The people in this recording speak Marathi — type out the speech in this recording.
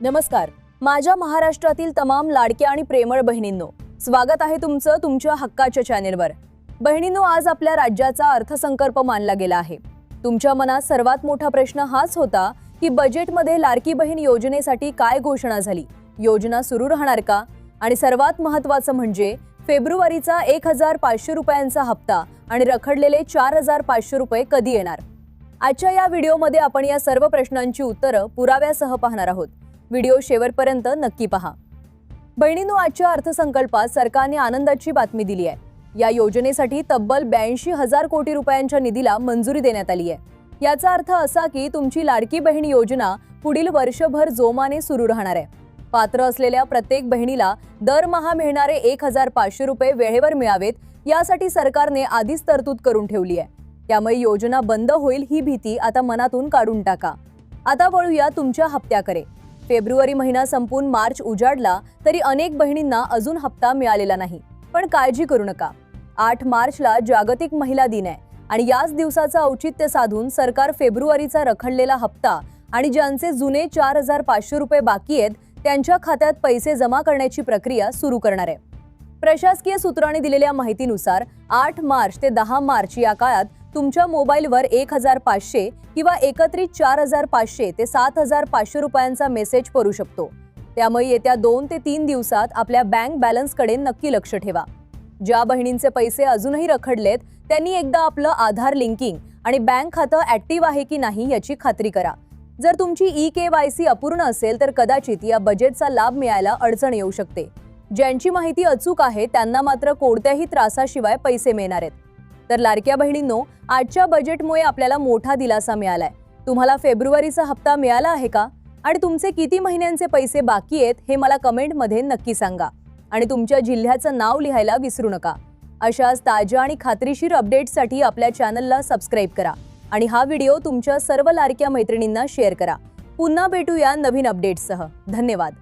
नमस्कार. माझ्या महाराष्ट्रातील तमाम लाडक्या आणि प्रेमळ बहिणींनो, स्वागत आहे तुमचं तुमच्या हक्काच्या चॅनेलवर. बहिणींनो, आज आपल्या राज्याचा अर्थसंकल्प मानला गेला आहे. तुमच्या मनात सर्वात मोठा प्रश्न हाच होता की बजेटमध्ये लाडकी बहीण योजनेसाठी काय घोषणा झाली, योजना सुरू राहणार का, आणि सर्वात महत्त्वाचं म्हणजे फेब्रुवारीचा 1500 रुपयांचा हप्ता आणि रखडलेले 4500 रुपये कधी येणार. आजच्या या व्हिडिओमध्ये आपण या सर्व प्रश्नांची उत्तरं पुराव्यासह पाहणार आहोत. व्हिडिओ शेवटपर्यंत नक्की पहा. बहिणींनो, आजच्या अर्थसंकल्पात सरकारने आनंदाची बातमी दिली आहे. या योजनेसाठी तब्बल 82,000 कोटी रुपयांच्या निधीला मंजुरी देण्यात आली आहे. याचा अर्थ असा की तुमची लाडकी बहीण योजना पुढील वर्षभर जोमाने सुरू राहणार आहे. पात्र असलेल्या प्रत्येक बहिणीला दरमहा मिळणारे 1500 रुपये वेळेवर मिळावेत, यासाठी सरकारने आधीच तरतूद करून ठेवली आहे. त्यामुळे योजना बंद होईल ही भीती आता मनातून काढून टाका. आता वळूया तुमच्या हप्त्याकडे. फेब्रुवारी महिना संपून मार्च उजाडला तरी अनेक बहिणींना अजून हप्ता मिळालेला नाही. पण काळजी करू नका. 8 मार्चला जागतिक महिला दिन आहे आणि याच दिवसाचं औचित्य साधून सरकार फेब्रुवारीचा रखडलेला हप्ता आणि ज्यांचे जुने 4500 रुपये बाकी आहेत त्यांच्या खात्यात पैसे जमा करण्याची प्रक्रिया सुरू करणार आहे. प्रशासकीय सूत्रांनी दिलेल्या माहितीनुसार 8 मार्च ते 10 मार्च या काळात तुमच्या मोबाईलवर 1500 किंवा एकत्रित 4500 ते 7500 रुपयांचा मेसेज पडू शकतो. त्यामुळे येत्या 2 ते 3 दिवसात आपल्या बँक बॅलन्सकडे नक्की लक्ष ठेवा. ज्या बहिणींचे पैसे अजूनही रखडलेत त्यांनी एकदा आपलं आधार लिंकिंग आणि बँक खातं ऍक्टिव्ह आहे की नाही याची खात्री करा. जर तुमची eKYC अपूर्ण असेल तर कदाचित या बजेटचा लाभ मिळायला अडचण येऊ शकते. ज्यांची माहिती अचूक आहे त्यांना मात्र कोणत्याही त्रासाशिवाय पैसे मिळणार आहेत. तर लाडक्या बहिणींनो, आजच्या बजेटमुळे आपल्याला मोठा दिलासा मिळालाय. तुम्हाला फेब्रुवारीचा हप्ता मिळाला आहे का, आणि तुमचे किती महिन्यांचे पैसे बाकी आहेत हे मला कमेंटमध्ये नक्की सांगा. आणि तुमच्या जिल्ह्याचं नाव लिहायला विसरू नका. अशाच ताज्या आणि खात्रीशीर अपडेट्ससाठी आपल्या चॅनलला सबस्क्राईब करा आणि हा व्हिडिओ तुमच्या सर्व लाडक्या मैत्रिणींना शेअर करा. पुन्हा भेटूया नवीन अपडेट्ससह. धन्यवाद.